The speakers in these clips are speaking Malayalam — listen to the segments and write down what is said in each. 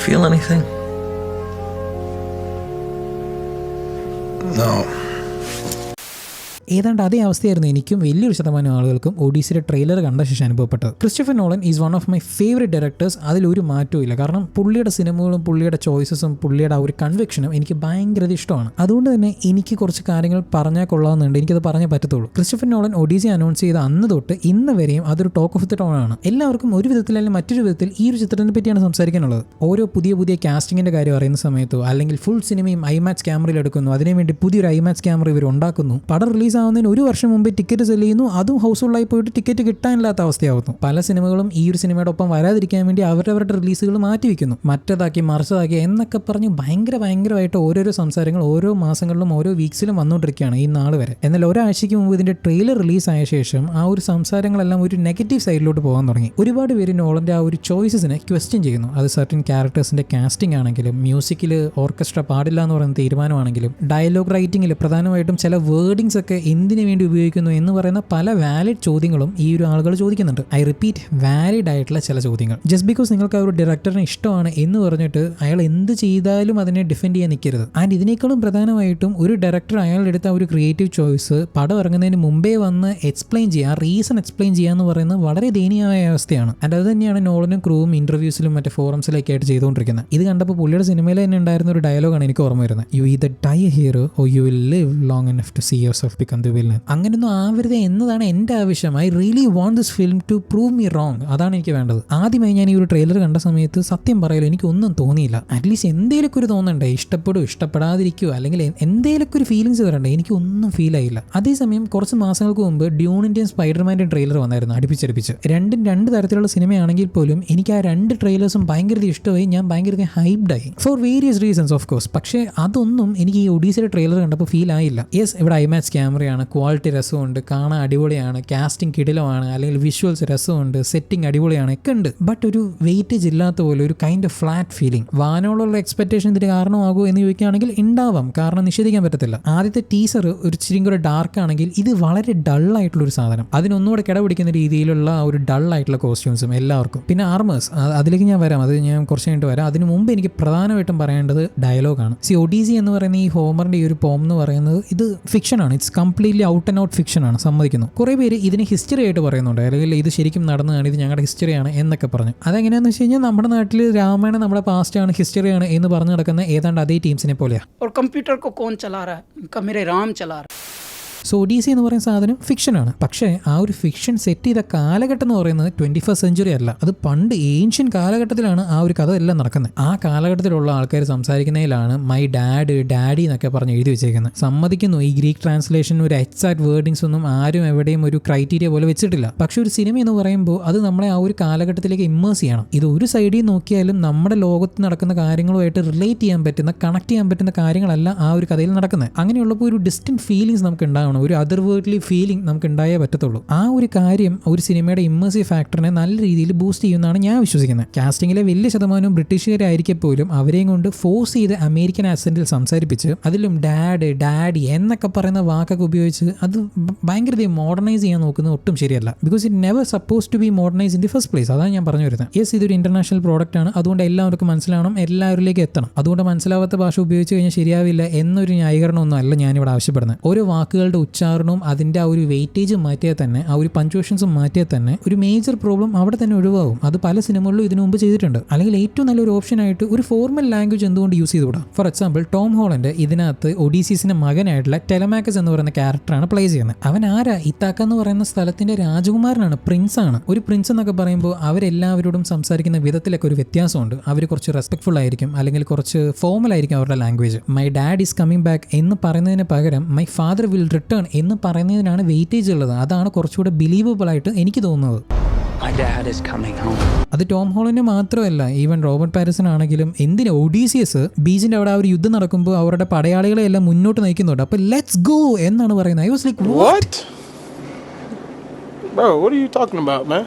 feel anything? No. ഏതാണ്ട് അതേ അവസ്ഥയായിരുന്നു എനിക്കും വലിയൊരു ശതമാനം ആളുകൾക്കും ഒഡീസിയുടെ ട്രെയിലർ കണ്ട ശേഷം അനുഭവപ്പെട്ടത്. Christopher Nolan is one of my favourite directors. അതിലൊരു മാറ്റവും ഇല്ല. കാരണം പുള്ളിയുടെ സിനിമകളും പുള്ളിയുടെ ചോയ്സസും പുള്ളിയുടെ ആ ഒരു കൺവിക്ഷനും എനിക്ക് ഭയങ്കര ഇഷ്ടമാണ്. അതുകൊണ്ട് തന്നെ എനിക്ക് കുറച്ച് കാര്യങ്ങൾ പറഞ്ഞാൽ കൊള്ളാമെന്നുണ്ട്, എനിക്കത് പറഞ്ഞേ പറ്റത്തുള്ളൂ. ക്രിസ്റ്റഫർ നോളൻ ഒഡീസി അനൗൺസ് ചെയ്ത അന്ന് തൊട്ട് ഇന്ന് വരെയും അതൊരു ടോക്ക് ഓഫ് ദി ടൗൺ ആണ്. എല്ലാവർക്കും ഒരു വിധത്തിൽ അല്ലെങ്കിൽ മറ്റൊരു വിധത്തിൽ ഈ ഒരു ചിത്രത്തിനെ പറ്റിയാണ് സംസാരിക്കാനുള്ളത്. ഓരോ പുതിയ കാസ്റ്റിങ്ങിന്റെ കാര്യം അറിയുന്ന സമയത്തോ അല്ലെങ്കിൽ ഫുൾ സിനിമയും IMAX ക്യാമറയിൽ എടുക്കുന്നു, അതിനുവേണ്ടി പുതിയൊരു IMAX ക്യാമറ ഇവർ ഉണ്ടാക്കുന്നു, പടം റിലീസ് ആവുന്നതിന് ഒരു വർഷം മുമ്പേ ടിക്കറ്റ് സെല് ചെയ്യുന്നു, അതും ഹൗസ്ഫുള്ളായി പോയിട്ട് ടിക്കറ്റ് കിട്ടാനില്ലാത്ത അവസ്ഥയാവുന്നു. പല സിനിമകളും ഈ ഒരു സിനിമയുടെ ഒപ്പം വരാതിരിക്കാൻ വേണ്ടി അവരവരുടെ റിലീസുകൾ മാറ്റിവെക്കുന്നു, മറ്റേതാക്കി മറിച്ചതാക്കി എന്നൊക്കെ പറഞ്ഞ് ഭയങ്കരമായിട്ട് ഓരോരോ സംസാരങ്ങൾ ഓരോ മാസങ്ങളിലും ഓരോ വീക്സിലും വന്നുകൊണ്ടിരിക്കുകയാണ് ഈ നാൾ വരെ. എന്നാൽ ഒരാഴ്ചയ്ക്ക് മുമ്പ് ഇതിന്റെ ട്രെയിലർ റിലീസ് ആയ ശേഷം ആ ഒരു സംസാരങ്ങളെല്ലാം ഒരു നെഗറ്റീവ് സൈഡിലോട്ട് പോകാൻ തുടങ്ങി. ഒരുപാട് പേര് നോളന്റെ ആ ഒരു ചോയ്സസിനെ ക്വസ്റ്റ്യൻ ചെയ്യുന്നു. അത് സർട്ടൻ ക്യാരക്ടേഴ്സിന്റെ കാസ്റ്റിംഗ് ആണെങ്കിലും, മ്യൂസിക്കിൽ ഓർക്കസ്ട്ര പാടില്ല എന്ന് പറയുന്ന തീരുമാനമാണെങ്കിലും, ഡയലോഗ് റൈറ്റിംഗിൽ പ്രധാനമായിട്ടും ചില വേർഡിങ്സ് ഒക്കെ എന്തിനു വേണ്ടി ഉപയോഗിക്കുന്നു എന്ന് പറയുന്ന പല വാലിഡ് ചോദ്യങ്ങളും ഈ ഒരു ആളുകൾ ചോദിക്കുന്നുണ്ട്. ഐ റിപ്പീറ്റ്, വാലിഡ് ആയിട്ടുള്ള ചില ചോദ്യങ്ങൾ. ജസ്റ്റ് ബിക്കോസ് നിങ്ങൾക്ക് ആ ഒരു ഡയറക്ടറിനെ ഇഷ്ടമാണ് എന്ന് പറഞ്ഞിട്ട് അയാൾ എന്ത് ചെയ്താലും അതിനെ ഡിഫെൻഡ് ചെയ്യാൻ നിൽക്കരുത്. ആൻഡ് ഇതിനേക്കാളും പ്രധാനമായിട്ടും ഒരു ഡയറക്ടർ അയാളുടെ എടുത്ത ഒരു ക്രിയേറ്റീവ് ചോയ്സ് പടം ഇറങ്ങുന്നതിന് മുമ്പേ വന്ന് എക്സ്പ്ലെയിൻ ചെയ്യുക, റീസൺ എക്സ്പ്ലെയിൻ ചെയ്യുക എന്ന് പറയുന്നത് വളരെ ദയനീയമായ അവസ്ഥയാണ്. ആൻഡ് അത് തന്നെയാണ് നോളനും ക്രൂവും ഇന്റർവ്യൂസിലും മറ്റേ ഫോറംസിലൊക്കെ ആയിട്ട് ചെയ്തുകൊണ്ടിരിക്കുന്നത്. ഇത് കണ്ടപ്പോൾ പുള്ളിയുടെ സിനിമയിൽ തന്നെ ഉണ്ടായിരുന്ന ഒരു ഡയലോഗാണ് എനിക്ക് ഓർമ്മ വരുന്നത്. You either die a hero or you will live long enough to see yourself become the villain. അങ്ങനെയൊന്നും ആവരുത് എന്നതാണ് എൻ്റെ ആവശ്യം. I really want this film to prove me wrong. അതാണ് എനിക്ക് വേണ്ടത്. ആദ്യമായി ഞാൻ ഈ ഒരു ട്രെയിലർ കണ്ട സമയത്ത് സത്യം പറയലോ എനിക്കൊന്നും തോന്നിയില്ല. അറ്റ്ലീസ്റ്റ് എന്തെങ്കിലുമൊക്കെ ഒരു തോന്നണ്ടേ, ഇഷ്ടപ്പെടുമോ ഇഷ്ടപ്പെടാതിരിക്കുമോ അല്ലെങ്കിൽ എന്തെങ്കിലുമൊക്കെ ഒരു ഫീലിങ്സ് വരണ്ടേ, എനിക്കൊന്നും ഫീൽ ആയില്ല. അതേസമയം കുറച്ച് മാസങ്ങൾക്ക് മുമ്പ് ഡ്യൂണിൻ്റെയും സ്പൈഡർമാൻ്റെയും ട്രെയിലർ വന്നായിരുന്നു അടുപ്പിച്ചടുപ്പിച്ച്. രണ്ടും രണ്ട് തരത്തിലുള്ള സിനിമയാണെങ്കിൽ പോലും എനിക്ക് ആ രണ്ട് ട്രെയിലേഴ്സും ഭയങ്കര ഇഷ്ടമായി. ഞാൻ ഭയങ്കര ഹൈപ്ഡായി for various reasons of course. പക്ഷേ അതൊന്നും എനിക്ക് ഈ ഒഡീസിയുടെ ട്രെയിലർ കണ്ടപ്പോൾ ഫീൽ ആയില്ല. യെസ്, ഇവിടെ IMAX ക്യാമറയാണ്, ക്വാളിറ്റി രസമുണ്ട്, കാണാൻ അടിപൊളിയാണ്, കാസ്റ്റിംഗ് കിടിലമാണ്, അല്ലെങ്കിൽ വിഷ്വൽസ് രസമുണ്ട്, സെറ്റിംഗ് അടിപൊളിയാണ് ഒക്കെ ഉണ്ട്. ബട്ട് ഒരു വെയിറ്റേജ് ഇല്ലാത്ത പോലെ ഒരു കൈൻഡ് ഓഫ് ഫ്ലാറ്റ് ഫീലിംഗ്. വാനോടുള്ള എക്സ്പെക്ടേഷൻ ഇതിന് കാരണമാകുമോ എന്ന് ചോദിക്കുകയാണെങ്കിൽ ഉണ്ടാവാം, കാരണം നിഷേധിക്കാൻ പറ്റത്തില്ല. ആദ്യത്തെ ടീസർ ഒരു ഇച്ചിരി കൂടെ ഡാർക്ക് ആണെങ്കിൽ ഇത് വളരെ ഡള്ളായിട്ടുള്ളൊരു സാധനം. അതിനൊന്നുകൂടെ കിടപിടിക്കുന്ന രീതിയിലുള്ള ഒരു ഡള്ളായിട്ടുള്ള കോസ്റ്റ്യൂംസും എല്ലാവർക്കും. പിന്നെ ആർമേഴ്സ്, അതിലേക്ക് ഞാൻ വരാം, അത് ഞാൻ കുറച്ച് കഴിഞ്ഞിട്ട് വരാം. അതിന് മുമ്പ് എനിക്ക് പ്രധാനമായിട്ടും പറയേണ്ടത് ഡയലോഗാണ്. ഒഡീസി എന്ന് പറയുന്ന ഈ ഹോമറിന്റെ ഈ ഒരു പോം എന്ന് പറയുന്നത് ഇത് ഫിക്ഷനാണ്. It's completely out and out ഫിക്ഷനാണ്, സമ്മതിക്കുന്നു. കുറേ പേര് ഇതിന് ഹിസ്റ്ററി ആയിട്ട് പറയുന്നുണ്ട്, അല്ലെങ്കിൽ ഇത് ശരിക്കും നടന്നതാണ്, ഇത് ഞങ്ങളുടെ ഹിസ്റ്ററിയാണ് എന്നൊക്കെ പറഞ്ഞു. അതെങ്ങനെയാണെന്ന് വെച്ച് കഴിഞ്ഞാൽ നമ്മുടെ നാട്ടിൽ രാമായണം നമ്മുടെ പാസ്റ്റാണ്, ഹിസ്റ്ററിയാണ് എന്ന് പറഞ്ഞു നടക്കുന്ന ഏതാണ്ട് അതേ ടീംസിനെ പോലെയാണ്. കമ്പ്യൂട്ടർ കോ കോൺ ചലാ രഹാ ഹൈ, മേരെ രാം ചലാ രഹാ. ഒഡീസി എന്ന് പറയുന്ന സാധനം ഫിക്ഷനാണ്. പക്ഷേ ആ ഒരു ഫിക്ഷൻ സെറ്റ് ചെയ്ത കാലഘട്ടം എന്ന് പറയുന്നത് 21st സെഞ്ചുറി അല്ല, അത് പണ്ട് ഏൻഷ്യൻ കാലഘട്ടത്തിലാണ് ആ ഒരു കഥ എല്ലാം നടക്കുന്നത്. ആ കാലഘട്ടത്തിലുള്ള ആൾക്കാർ സംസാരിക്കുന്നതിലാണ് മൈ ഡാഡി എന്നൊക്കെ പറഞ്ഞ് എഴുതി വെച്ചേക്കുന്നത്. സമ്മതിക്കുന്നു, ഈ ഗ്രീക്ക് ട്രാൻസ്ലേഷൻ ഒരു എക്സാക്ട് വേർഡിങ്സ് ഒന്നും ആരും എവിടെയും ഒരു ക്രൈറ്റീരിയ പോലെ വെച്ചിട്ടില്ല. പക്ഷെ ഒരു സിനിമ എന്ന് പറയുമ്പോൾ അത് നമ്മളെ ആ ഒരു കാലഘട്ടത്തിലേക്ക് ഇമ്മേഴ്സ് ചെയ്യണം. ഇത് ഒരു സൈഡിൽ നോക്കിയാലും നമ്മുടെ ലോകത്ത് നടക്കുന്ന കാര്യങ്ങളുമായിട്ട് റിലേറ്റ് ചെയ്യാൻ പറ്റുന്ന, കണക്ട് ചെയ്യാൻ പറ്റുന്ന കാര്യങ്ങളല്ല ആ ഒരു കഥയിൽ നടക്കുന്നത്. അങ്ങനെയുള്ളപ്പോൾ ഒരു ഡിസ്റ്റന്റ് ഫീലിങ്സ് നമുക്ക് ഉണ്ടാവണം, ഒരു അതർ വേൾഡ്ലി ഫീലിംഗ് നമുക്ക് ഉണ്ടായേ പറ്റത്തുള്ളൂ. ആ ഒരു കാര്യം ഒരു സിനിമയുടെ ഇമ്മേഴ്സീവ് ഫാക്ടറിനെ നല്ല രീതിയിൽ ബൂസ്റ്റ് ചെയ്യുന്നതാണ് ഞാൻ വിശ്വസിക്കുന്നത്. കാസ്റ്റിംഗിലെ വലിയ ശതമാനവും ബ്രിട്ടീഷുകാരായിരിക്കെ പോലും അവരെയും കൊണ്ട് ഫോഴ്സ് ചെയ്ത് അമേരിക്കൻ ആക്സെന്റിൽ സംസാരിപ്പിച്ച് അതിലും ഡാഡി എന്നൊക്കെ പറയുന്ന വാക്കൊക്കെ ഉപയോഗിച്ച് അത് ഭയങ്കര മോഡർണൈസ് ചെയ്യാൻ നോക്കുന്നത് ഒട്ടും ശരിയല്ല. Because it never suppose to be modernise in the first place. അതാണ് ഞാൻ പറഞ്ഞു വരുന്നത്. യെസ്, ഇതൊരു ഇന്റർനാഷണൽ പ്രോഡക്റ്റ് ആണ്, അതുകൊണ്ട് എല്ലാവർക്കും മനസ്സിലാവണം, എല്ലാവരിലേക്ക് എത്തണം. അതുകൊണ്ട് മനസ്സിലാവാത്ത ഭാഷ ഉപയോഗിച്ച് കഴിഞ്ഞാൽ ശരിയാവില്ല എന്നൊരു ന്യായീകരണമൊന്നും അല്ല ഞാനിവിടെ ആവശ്യപ്പെടുന്നത്. ഓരോ വാക്കുകളുടെ ഉച്ചാരണവും അതിൻ്റെ ആ ഒരു വെയിറ്റേജും മാറ്റിയാൽ തന്നെ, ആ ഒരു പഞ്ച്വേഷൻസും മാറ്റിയാൽ തന്നെ ഒരു മേജർ പ്രോബ്ലം അവിടെ തന്നെ ഒഴിവാകും. അത് പല സിനിമകളിലും ഇതിനു മുമ്പ് ചെയ്തിട്ടുണ്ട്. അല്ലെങ്കിൽ ഏറ്റവും നല്ലൊരു ഓപ്ഷനായിട്ട് ഒരു ഫോർമൽ ലാംഗ്വേജ് എന്തുകൊണ്ട് യൂസ് ചെയ്തുകൂടാ? ഫോർ എക്സാമ്പിൾ, ടോം ഹോളണ്ട് ഇതിനകത്ത് ഒഡീസീസിന്റെ മകനായിട്ടുള്ള ടെലമാക്കസ് എന്ന് പറയുന്ന ക്യാരക്ടറാണ് പ്ലേ ചെയ്യുന്നത്. അവൻ ആരാ? ഇത്താക്ക എന്ന് പറയുന്ന സ്ഥലത്തിന്റെ രാജകുമാരനാണ്, പ്രിൻസ് ആണ്. ഒരു പ്രിൻസ് എന്നൊക്കെ പറയുമ്പോൾ അവരെല്ലാവരോടും സംസാരിക്കുന്ന വിധത്തിലൊക്കെ ഒരു വ്യത്യാസമുണ്ട്. അവർ കുറച്ച് റെസ്പെക്ട്ഫുൾ ആയിരിക്കും, അല്ലെങ്കിൽ കുറച്ച് ഫോർമൽ ആയിരിക്കും അവരുടെ language. My dad is coming back എന്ന് പറയുന്നതിന് പകരം മൈ ഫാദർ വിൽ റിട്ടേൺ എന്ന് പറയുന്നതിനാണ് വെയിറ്റേജ് ഉള്ളത്. അതാണ് കുറച്ചുകൂടെ ബിലീവബിൾ ആയിട്ട് എനിക്ക് തോന്നുന്നത്. അത് ടോം ഹോളണ്ട് മാത്രമല്ല, ഈവൻ റോബർട്ട് പാരിസൺ ആണെങ്കിലും. എന്തിന് ഒഡീസിയസ് ബീച്ചിന്റെ അവിടെ ആ ഒരു യുദ്ധം നടക്കുമ്പോൾ അവരുടെ പടയാളികളെ എല്ലാം മുന്നോട്ട് നയിക്കുന്നുണ്ട്. അപ്പൊ ലെറ്റ്സ് ഗോ എന്നാണ് പറയുന്നത്. I was like, what? Bro, what are you talking about, man?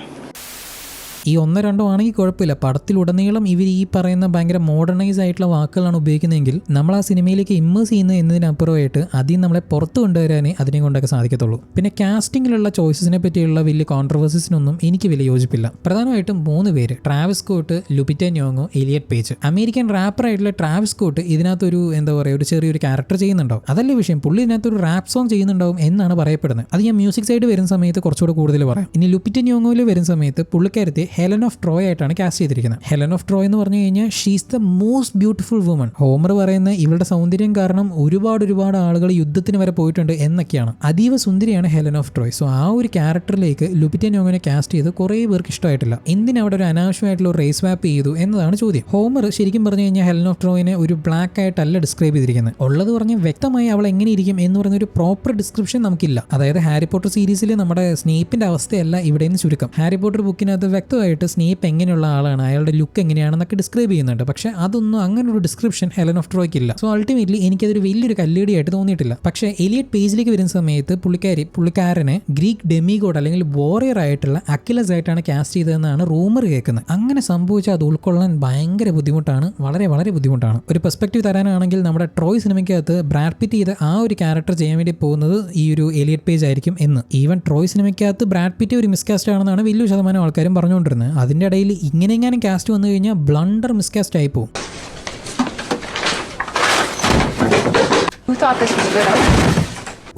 ഈ 1-2 ആണെങ്കിൽ കുഴപ്പമില്ല, പടത്തിലുടനീളം ഇവർ ഈ പറയുന്ന ഭയങ്കര മോഡേണൈസ് ആയിട്ടുള്ള വാക്കുകളാണ് ഉപയോഗിക്കുന്നതെങ്കിൽ നമ്മൾ ആ സിനിമയിലേക്ക് ഇമ്മേഴ്സ് ചെയ്യുന്നത് എന്നതിനപ്പുറമായിട്ട് അതിൽ നമ്മളെ പുറത്തു കൊണ്ടുവരാനേ അതിനെ കൊണ്ടൊക്കെ സാധിക്കത്തുള്ളൂ. പിന്നെ കാസ്റ്റിങ്ങിലുള്ള ചോയ്സസിനെ പറ്റിയുള്ള വലിയ കോൺട്രവേഴ്സീസിനൊന്നും എനിക്ക് വലിയ യോജിപ്പില്ല. പ്രധാനമായിട്ടും 3 പേര്, Travis Scott, Lupita Nyong'o, Elliot Page. American റാപ്പറായിട്ടുള്ള ട്രാവിസ് സ്കോട്ട് ഇതിനകത്തൊരു എന്താ പറയുക ഒരു ചെറിയൊരു ക്യാരക്ടർ ചെയ്യുന്നുണ്ടാവും. അതല്ലേ വിഷയം, പുള്ളി ഇതിനകത്തൊരു റാപ്പ് സോങ് ചെയ്യുന്നുണ്ടാവും എന്നാണ് പറയപ്പെടുന്നത്. അത് ഞാൻ മ്യൂസിക് സൈഡ് വരുന്ന സമയത്ത് കുറച്ചുകൂടെ കൂടുതൽ പറയാം. ഇനി ലുപിറ്റ ന്യോങ്ങോയിൽ വരുന്ന സമയത്ത് പുള്ളിക്കാരത്തെ ഹെലൻ ഓഫ് ട്രോയ് ആയിട്ടാണ് കാസ്റ്റ് ചെയ്തിരിക്കുന്നത്. ഹെലൻ ഓഫ് ട്രോയ് എന്ന് പറഞ്ഞു കഴിഞ്ഞാൽ she's the most beautiful woman. Homer പറയുന്ന ഇവളുടെ സൗന്ദര്യം കാരണം ഒരുപാട് ആളുകൾ യുദ്ധത്തിന് വരെ പോയിട്ടുണ്ട് എന്നൊക്കെയാണ്. അതീവ സുന്ദരിയാണ് ഹെലൻ ഓഫ് ട്രോയ്. സോ ആ ഒരു ക്യാരക്ടറിലേക്ക് ലുപിറ്റ ന്യോങ്ങിനെ കാസ്റ്റ് ചെയ്ത് കുറേ പേർക്ക് ഇഷ്ടമായിട്ടില്ല. എന്തിനാ അവിടെ ഒരു അനാവശ്യമായിട്ടുള്ള ഒരു റേസ് വാപ്പ് ചെയ്തു എന്നതാണ് ചോദ്യം. ഹോമർ ശരിക്കും പറഞ്ഞു കഴിഞ്ഞാൽ ഹെലൻ ഓഫ് ട്രോയിനെ ഒരു ബ്ലാക്ക് ആയിട്ടല്ല ഡിസ്ക്രൈബ് ചെയ്തിരിക്കുന്നത്. ഉള്ളത് പറഞ്ഞ് വ്യക്തമായി അവൾ എങ്ങനെ ഇരിക്കും എന്ന് പറയുന്ന ഒരു പ്രോപ്പർ ഡിസ്ക്രിപ്ഷൻ നമുക്കില്ല. അതായത് ഹാരി പോട്ടർ സീരീസിൽ നമ്മുടെ സ്നേപ്പിന്റെ അവസ്ഥയല്ല ഇവിടെ നിന്ന് ചുരുക്കം. ഹാരി പോട്ടർ ബുക്കിനകത്ത് വ്യക്തമായിട്ട് സ്നേപ്പ് എങ്ങനെയുള്ള ആളാണ്, അയാളുടെ ലുക്ക് എങ്ങനെയാണെന്നൊക്കെ ഡിസ്ക്രൈബ് ചെയ്യുന്നുണ്ട്. പക്ഷെ അതൊന്നും അങ്ങനെ ഒരു ഡിസ്ക്രിപ്ഷൻ ഹെലൻ ഓഫ് ട്രോയ്ക്ക് ഇല്ല. സോ അൾട്ടിമേറ്റ്ലി എനിക്കതൊരു വലിയൊരു കല്ലേടിയായിട്ട് തോന്നിയിട്ടില്ല. പക്ഷേ എലിയറ്റ് പേജിലേക്ക് വരുന്ന സമയത്ത് പുള്ളിക്കാരനെ ഗ്രീക്ക് ഡെമിഗോഡ് അല്ലെങ്കിൽ വോറിയർ ആയിട്ടുള്ള അക്കിലസ് ആയിട്ടാണ് കാസ്റ്റ് ചെയ്തതെന്നാണ് റൂമർ കേൾക്കുന്നത്. അങ്ങനെ സംഭവിച്ചാൽ അത് ഉൾക്കൊള്ളാൻ ഭയങ്കര ബുദ്ധിമുട്ടാണ്, വളരെ ബുദ്ധിമുട്ടാണ്. ഒരു പെർസ്പെക്റ്റീവ് തരാനാണെങ്കിൽ നമ്മുടെ ട്രോയ് സിനിമയ്ക്കകത്ത് ബ്രാഡ് പിറ്റ് ചെയ്ത് ആ ഒരു ക്യാരക്ടർ ചെയ്യാൻ വേണ്ടി പോകുന്നത് ഈ ഒരു എലിയറ്റ് പേജ് ആയിരിക്കും എന്ന്. ഈവൻ ട്രോയ് സിനിമയ്ക്കകത്ത് ബ്രാഡ് പിറ്റ് ഒരു മിസ്കാസ്റ്റ് ആണെന്നാണ് വലിയ ശതമാനം ആൾക്കാരും പറഞ്ഞുകൊണ്ടിരുന്നത്. അതിൻ്റെ ഇടയിൽ ഇങ്ങനെ കാസ്റ്റ് വന്നു കഴിഞ്ഞാൽ ബ്ലണ്ടർ മിസ്കാസ്റ്റ് ആയി പോകും.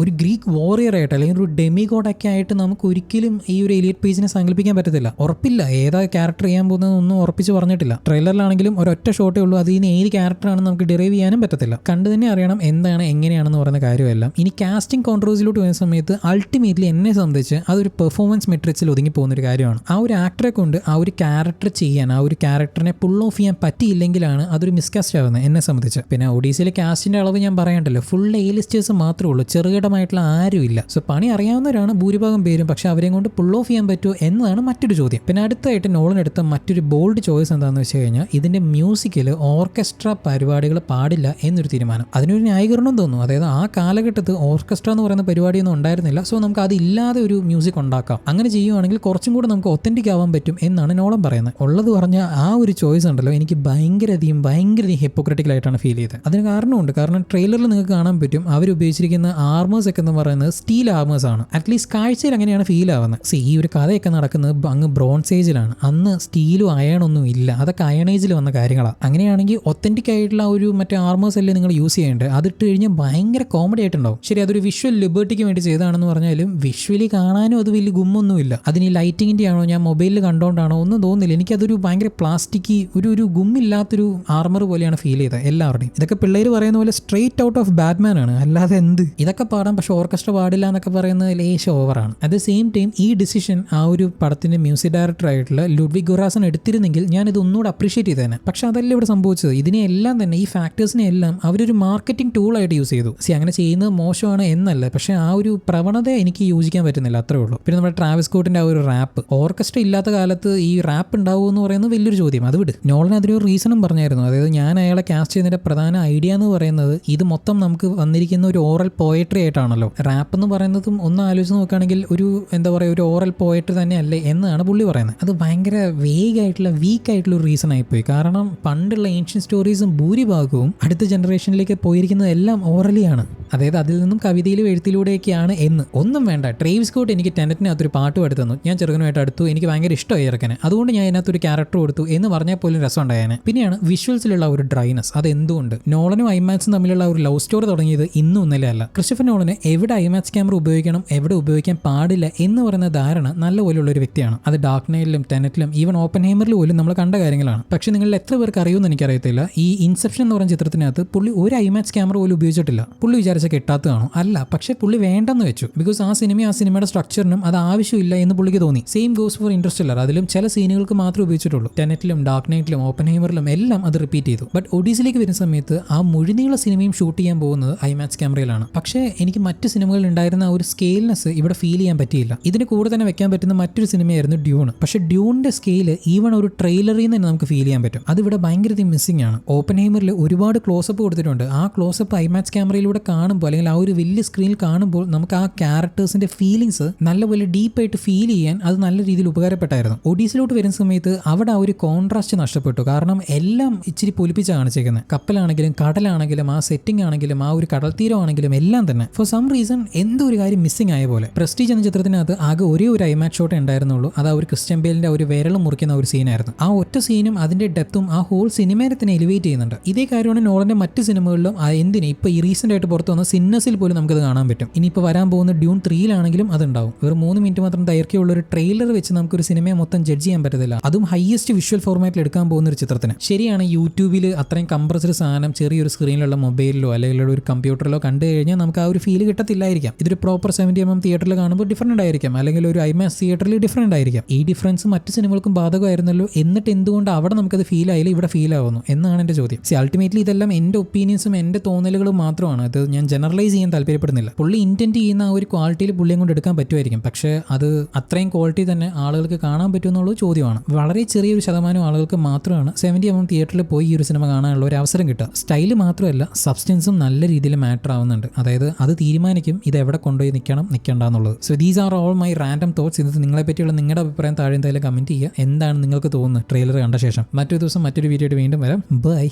ഒരു ഗ്രീക്ക് വോറിയർ ആയിട്ട് അല്ലെങ്കിൽ ഒരു ഡെമിഗോഡൊക്കെ ആയിട്ട് നമുക്ക് ഒരിക്കലും ഈ ഒരു എലിയറ്റ് പേജിനെ സങ്കല്പിക്കാൻ പറ്റത്തില്ല. ഉറപ്പില്ല ഏതാ ക്യാരക്ടർ ചെയ്യാൻ പോകുന്നതൊന്നും ഉറപ്പിച്ച് പറഞ്ഞിട്ടില്ല. ട്രെയിലറിലാണെങ്കിലും ഒരൊറ്റ ഷോട്ടേ ഉള്ളൂ. അതിന് ഏത് ക്യാരക്ടറാണെന്ന് നമുക്ക് ഡിറൈവ് ചെയ്യാനും പറ്റത്തില്ല. കണ്ടു തന്നെ അറിയണം എന്താണ് എങ്ങനെയാണെന്ന് പറയുന്ന കാര്യമെല്ലാം. ഇനി കാസ്റ്റിംഗ് കോൺട്രവേഴ്സിലോട്ട് വരുന്ന സമയത്ത് അൾട്ടിമേറ്റ്ലി എന്നെ സംബന്ധിച്ച് അതൊരു പെർഫോമൻസ് മെട്രിക്സിൽ ഒതുങ്ങി പോകുന്നൊരു കാര്യമാണ്. ആ ഒരു ആക്ടറെ കൊണ്ട് ആ ഒരു ക്യാരക്ടർ ചെയ്യാൻ, ആ ഒരു ക്യാരക്ടറിനെ പുൾ ഓഫ് ചെയ്യാൻ പറ്റിയില്ലെങ്കിലാണ് അതൊരു മിസ്കാസ്റ്റ് ആവുന്നത് എന്നെ സംബന്ധിച്ച്. പിന്നെ ഒഡീസിയിലെ കാസ്റ്റിന്റെ അളവ് ഞാൻ പറയണ്ടല്ലോ, ഫുൾ എ ലിസ്റ്റേഴ്സ് മാത്രമേ ഉള്ളൂ, ചെറുകിടമായിട്ടുള്ള ആരുമില്ല. സോ പണി അറിയാവുന്നവരാണ് ഭൂരിഭാഗം പേരും. പക്ഷെ അവരെ കൊണ്ട് പുൾ ഓഫ് ചെയ്യാൻ പറ്റുമോ എന്നതാണ് മറ്റൊരു ചോദ്യം. പിന്നെ അടുത്തായിട്ട് നോളൻ എടുത്ത മറ്റൊരു ബോൾഡ് ചോയ്സ് എന്താണെന്ന് വെച്ച് കഴിഞ്ഞാൽ ഇതിന്റെ മ്യൂസിക്കിൽ ഓർക്കസ്ട്ര പരിപാടികൾ പാടില്ല എന്നൊരു തീരുമാനം. അതിനൊരു ന്യായീകരണം തോന്നുന്നു. അതായത് ആ കാലഘട്ടത്ത് ഓർക്കസ്ട്ര എന്ന് പറയുന്ന പരിപാടിയൊന്നും ഉണ്ടായിരുന്നില്ല. സോ നമുക്ക് അതില്ലാതെ ഒരു മ്യൂസിക് ഉണ്ടാക്കാം. അങ്ങനെ ചെയ്യുവാണെങ്കിൽ കുറച്ചും കൂടെ നമുക്ക് ഒത്തന്റിക് ആവാൻ പറ്റും എന്നാണ് നോളൻ പറയുന്നത്. ഉള്ളത് പറഞ്ഞാൽ ആ ഒരു ചോയ്സ് ഉണ്ടല്ലോ എനിക്ക് ഭയങ്കരധികം ഹിപ്പോക്രറ്റിക്കലായിട്ടാണ് ഫീൽ ചെയ്തത്. അതിന് കാരണമുണ്ട്. കാരണം ട്രെയിലറിൽ നിങ്ങൾക്ക് കാണാൻ പറ്റും അവർ ഉപയോഗിച്ചിരിക്കുന്ന ആർമേഴ്സ് ഒക്കെ എന്ന് പറയുന്നത് സ്റ്റീൽ ആർമേഴ്സ് ആണ്. അറ്റ്ലീസ്റ്റ് കാഴ്ചയിൽ അങ്ങനെയാണ് ഫീൽ ആവുന്നത്. ഈ ഒരു കഥയൊക്കെ നടക്കുന്നത് അങ്ങ് ബ്രോൺസ് ഏജിലാണ്. അന്ന് സ്റ്റീലും അയണൊന്നും ഇല്ല, അതൊക്കെ അയണേജിൽ വന്ന കാര്യങ്ങളാണ്. അങ്ങനെയാണെങ്കിൽ ഒത്തന്റിക് ആയിട്ടുള്ള ഒരു മറ്റേ ആർമേഴ്സ് അല്ലേ നിങ്ങൾ യൂസ് ചെയ്യേണ്ടത്. അതിട്ട് കഴിഞ്ഞാൽ ഭയങ്കര കോമഡി ആയിട്ടുണ്ടാവും. ശരി, അതൊരു വിഷ്വൽ ലിബർട്ടിക്ക് വേണ്ടി ചെയ്തതാണെന്ന് പറഞ്ഞാലും വിഷ്വലി കാണാനും അത് വലിയ ഗുമ്മൊന്നുമില്ല. അതിന് ഈ ലൈറ്റിങ്ങിൻ്റെ ആണോ ഞാൻ മൊബൈലിൽ കണ്ടോണ്ടാണോ ഒന്നും തോന്നുന്നില്ല. എനിക്കതൊരു ഭയങ്കര പ്ലാസ്റ്റിക് ഒരു ഗുമ്മില്ലാത്തൊരു ആർമർ പോലെയാണ് ഫീൽ ചെയ്തത് എല്ലാവരുടെയും. ഇതൊക്കെ പിള്ളേർ പറയുന്ന പോലെ സ്ട്രെയിറ്റ് ഔട്ട് ഓഫ് ബാറ്റ്മാൻ ആണ്, അല്ലാതെ എന്ത്. ഇതൊക്കെ പാടാം പക്ഷെ ഓർക്കസ്ട്ര പാടില്ല എന്നൊക്കെ പറയുന്നത് ലേശം ഓവറാണ്. അറ്റ് ദ സെയിം ടൈം ഈ ഡിസിഷൻ ആ ഒരു പടത്തിന്റെ മ്യൂസിക് ഡയറക്ടർ ആയിട്ടുള്ള ലുഡ്വിഗ് ഗൊറാസൻ എടുത്തിരുന്നെങ്കിൽ ഞാൻ ഇത് ഒന്നുകൂടെ അപ്രീഷിയേറ്റ് ചെയ്തേനെ. പക്ഷെ അതല്ല ഇവിടെ സംഭവിച്ചത്. ഇതിനെല്ലാം തന്നെ ഈ ഫാക്ടേഴ്സിനെ എല്ലാം അവരൊരു മാർക്കറ്റിംഗ് ടൂൾ ആയിട്ട് യൂസ് ചെയ്തു. അങ്ങനെ ചെയ്യുന്നത് മോശമാണ് എന്നല്ല, പക്ഷെ ആ ഒരു പ്രവണത എനിക്ക് യോജിക്കാൻ പറ്റുന്നില്ല, അത്രേ ഉള്ളൂ. പിന്നെ നമ്മുടെ ട്രാവിസ് സ്കോട്ടിന്റെ ആ ഒരു റാപ്പ്, ഓർക്കസ്ട്ര ഇല്ലാത്ത കാലത്ത് ഈ റാപ്പ് ഉണ്ടാവുമോ എന്ന് പറയുന്നത് വലിയൊരു ചോദ്യം. അത് വിട്. നോളൻ അതിനൊരു റീസണും പറഞ്ഞായിരുന്നു. അതായത് ഞാൻ അയാളെ കാസ്റ്റ് ചെയ്യുന്നതിന്റെ പ്രധാന ഐഡിയ എന്ന് പറയുന്നത് ഇത് മൊത്തം നമുക്ക് വന്നിരിക്കുന്ന ഒരു ഓറൽ പോയട്രി ആയിട്ടാണല്ലോ. റാപ്പ് എന്ന് പറയുന്നതും ഒന്ന് ആലോചിച്ച് നോക്കുകയാണെങ്കിൽ ഒരു എന്താ പറയുക ഒരു ഓറൽ പോയട്രി തന്നെ അല്ലേ എന്നാണ് പുള്ളി പറയുന്നത്. അത് ഭയങ്കര വീക്കായിട്ടുള്ള ഒരു റീസൺ ആയിപ്പോയി. കാരണം പണ്ടുള്ള ഏൻഷ്യൻ സ്റ്റോറീസും ഭൂരിഭാഗവും അടുത്ത ജനറേഷനിലേക്ക് പോയിരിക്കുന്നത് എല്ലാം ഓറലിയാണ്. അതായത് അതിൽ നിന്നും കവിതയിലും എഴുത്തിലൂടെയൊക്കെയാണ് എന്ന്. ഒന്നും വേണ്ട, ട്രേവിസ് സ്കോട്ട് എനിക്ക് ടെനറ്റിനകത്തൊരു പാട്ട് പാടി തന്നു, ഞാൻ ചെറുക്കനുമായിട്ട് അടുത്തു, എനിക്ക് ഭയങ്കര ഇഷ്ടമായി ഇറക്കാന്, അതുകൊണ്ട് ഞാൻ ഇതിനകത്തൊരു ക്യാരക്ടർ കൊടുത്തു എന്ന് പറഞ്ഞാൽ പോലും രസം ഉണ്ടായേനെ. പിന്നെയാണ് വിഷ്വൽസിലുള്ള ഒരു ഡ്രൈനസ്. അത് എന്തുകൊണ്ട് നോളനും ഐമാക്സും തമ്മിലുള്ള ഒരു ലവ് സ്റ്റോറി തുടങ്ങിയത് ഇന്നും ഇന്നലെ അല്ല. ക്രിസ്റ്റഫർ നോളന് എവിടെ ഐമാക്സ് ക്യാമറ ഉപയോഗിക്കണം എവിടെ ഉപയോഗിക്കാൻ പാടില്ല എന്ന് പറയുന്ന ധാരണ നല്ലപോലെയുള്ള ഒരു വ്യക്തിയാണ്. അത് ഡാർക്ക് നൈറ്റിലും ടെനറ്റിലും ഈവൻ ഓപ്പൻഹൈമറിൽ പോലും നമ്മൾ കണ്ട കാര്യങ്ങളാണ്. പക്ഷെ നിങ്ങളിൽ എത്ര പേർക്ക് അറിയുമെന്ന് എനിക്കറിയത്തില്ല, ഈ ഇൻസെപ്ഷൻ എന്ന് പറയുന്ന ചിത്രത്തിനകത്ത് പുള്ളി ഒരു ഐമാക്സ് ക്യാമറ പോലും ഉപയോഗിച്ചിട്ടില്ല. പുള്ളി വിചാരിച്ച കിട്ടാത്തതാണോ? അല്ല, പക്ഷെ പുള്ളി വേണ്ടെന്ന് വെച്ചു. ബിക്കോസ് ആ സിനിമയുടെ സ്ട്രക്ചറിനും അത് ആവശ്യമില്ല എന്ന് പുള്ളിക്ക് തോന്നി. Same goes for Interstellar. അതിലും ചില സീനുകൾക്ക് മാത്രമേ ഉപയോഗിച്ചിട്ടുള്ളൂ. ടെനറ്റിലും ഡാർക്ക് നൈറ്റിലും ഓപ്പൻഹൈമറിലും എല്ലാം അത് റിപ്പീറ്റ് ചെയ്തു. ബട്ട് ഒഡീസിലേക്ക് വരുന്ന സമയത്ത് ആ മുഴുനീള സിനിമയും ഷൂട്ട് ചെയ്യാൻ പോകുന്നത് ഐമാക്സ് ക്യാമറയിലാണ്. പക്ഷേ എനിക്ക് മറ്റ് സിനിമകളിൽ ഉണ്ടായിരുന്ന ഒരു സ്കെയിൽനെസ് ഇവിടെ ഫീൽ ചെയ്യാൻ പറ്റിയില്ല. ഇതിന് കൂടെ തന്നെ വെക്കാൻ പറ്റുന്ന മറ്റൊരു സിനിമയായിരുന്നു ഡ്യൂൺ. പക്ഷെ ഡ്യൂണിന്റെ സ്കെയില് ഈവൺ ഒരു ട്രെയിലറിൽ നിന്ന് തന്നെ നമുക്ക് ഫീൽ ചെയ്യാൻ പറ്റും. അതിവിടെ ഭയങ്കര മിസ്സിംഗ് ആണ്. ഓപ്പൻഹൈമറിൽ ഒരുപാട് ക്ലോസപ്പ് കൊടുത്തിട്ടുണ്ട്. ആ ക്ലോസപ്പ് ഐമാക്സ് ക്യാമറയിലൂടെ കാണുമ്പോൾ കാണുമ്പോൾ അല്ലെങ്കിൽ ആ ഒരു വലിയ സ്ക്രീനിൽ കാണുമ്പോൾ നമുക്ക് ആ ക്യാരക്ടേഴ്സിന്റെ ഫീലിങ്സ് നല്ലപോലെ ഡീപ്പായിട്ട് ഫീൽ ചെയ്യാൻ അത് നല്ല രീതിയിൽ ഉപകാരപ്പെട്ടായിരുന്നു. ഒഡീസിലോട്ട് വരുന്ന സമയത്ത് അവിടെ ആ ഒരു കോൺട്രാസ്റ്റ് നഷ്ടപ്പെട്ടു. കാരണം എല്ലാം ഇച്ചിരി പൊലിപ്പിച്ചാണ് കാണിച്ചേക്കുന്നത്. കപ്പലാണെങ്കിലും കടലാണെങ്കിലും ആ സെറ്റിംഗ് ആണെങ്കിലും ആ ഒരു കടൽ തീരമാണെങ്കിലും എല്ലാം തന്നെ ഫോർ സം റീസൺ എന്തോ ഒരു കാര്യം മിസ്സിംഗ് ആയ പോലെ. പ്രസ്റ്റീജ് എന്ന ചിത്രത്തിനകത്ത് ആകെ ഒരേ ഒരു ഐമാക്സ് ഷോട്ടേ ഉണ്ടായിരുന്നുള്ളൂ. അത് ആ ഒരു ക്രിസ്ത്യൻ ബേലിന്റെ ഒരു വിരൽ മുറിക്കുന്ന ഒരു സീനായിരുന്നു. ആ ഒറ്റ സീനും അതിന്റെ ഡെപ്തും ആ ഹോൾ സിനിമയെ തന്നെ എലിവേറ്റ് ചെയ്യുന്നുണ്ട്. ഇതേ കാര്യമാണ് നോളന്റെ മറ്റ് സിനിമകളിലും. എന്തിന് ഇപ്പൊ ഈ റീസെന്റ് ആയിട്ട് പുറത്തു വന്ന സിന്നസിൽ പോലും നമുക്കത് കാണാൻ പറ്റും. ഇനിയിപ്പോൾ വരാൻ പോകുന്ന ഡ്യൂൺ 3-ലാണെങ്കിലും അതുണ്ടാവും. ഒരു 3 മിനിറ്റ് മാത്രം ദൈർഘ്യമുള്ള ഒരു ട്രെയിലർ വെച്ച് നമുക്കൊരു സിനിമയെ മൊത്തം ജഡ്ജ് ചെയ്യാൻ പറ്റത്തില്ല. അതും ഹൈയസ്റ്റ് വിഷ്വൽ ഫോർമാറ്റിൽ എടുക്കാൻ പോകുന്ന ഒരു ചിത്രത്തിന്. ശരിയാണ്, യൂട്യൂബിൽ അത്രയും കംപ്രസ്ഡ് സാധനം ചെറിയൊരു സ്ക്രീനിലുള്ള മൊബൈലിലോ അല്ലെങ്കിൽ ഒരു കമ്പ്യൂട്ടറിലോ കണ്ടു കഴിഞ്ഞാൽ നമുക്ക് ആ ഒരു ഫീല് കിട്ടത്തില്ലായിരിക്കാം. ഇതൊരു പ്രോപ്പർ 70mm തിയേറ്ററിൽ കാണുമ്പോൾ ഡിഫറൻറ്റ് ആയിരിക്കാം, അല്ലെങ്കിൽ ഒരു IMAX തിയേറ്ററിൽ ഡിഫറൻറ്റ് ആയിരിക്കാം. ഈ ഡിഫറൻസ് മറ്റ് സിനിമകൾക്കും ബാധകമായിരുന്നല്ലോ. എന്നിട്ട് എന്തുകൊണ്ട് അവിടെ നമുക്കത് ഫീൽ ആയില്ല, ഇവിടെ ഫീൽ ആവുന്നു എന്നാണ് എൻ്റെ ചോദ്യം. അൾട്ടിമേറ്റ്ലി ഇതെല്ലാം എൻ്റെ ഒപ്പീനിയൻസും എൻ്റെ തോന്നലുകളും മാത്രമാണ്. അത് ഞാൻ ജനറലൈസ് ചെയ്യാൻ താല്പര്യപ്പെടുന്നില്ല. പുള്ളി ഇന്റന്റ് ചെയ്യുന്ന ആ ഒരു ക്വാളിറ്റിയിൽ പുള്ളിയും കൊണ്ട് എടുക്കാൻ പറ്റുമായിരിക്കും. പക്ഷേ അത് അത്രയും ക്വാളിറ്റി തന്നെ ആളുകൾക്ക് കാണാൻ പറ്റുമെന്നുള്ളത് ചോദ്യമാണ്. വളരെ ചെറിയൊരു ശതമാനം ആളുകൾക്ക് മാത്രമാണ് 70mm തിയേറ്ററിൽ പോയി ഈ ഒരു സിനിമ കാണാനുള്ള ഒരു അവസരം കിട്ടുക. സ്റ്റൈല് മാത്രമല്ല, സബ്സ്റ്റൻസും നല്ല രീതിയിൽ മാറ്റർ ആവുന്നുണ്ട്. അതായത് അത് തീരുമാനിക്കും ഇത് എവിടെ കൊണ്ടുപോയി നിൽക്കേണ്ട എന്നുള്ളത്. So these are all my random thoughts. ഇത് നിങ്ങളെ പറ്റിയുള്ള നിങ്ങളുടെ അഭിപ്രായം താഴെ എന്തായാലും കമന്റ് ചെയ്യുക. എന്താണ് നിങ്ങൾക്ക് തോന്നുന്നത് ട്രെയിലർ കണ്ട ശേഷം? മറ്റൊരു ദിവസം മറ്റൊരു വീഡിയോ ആയിട്ട് വീണ്ടും വരാം. ബൈ.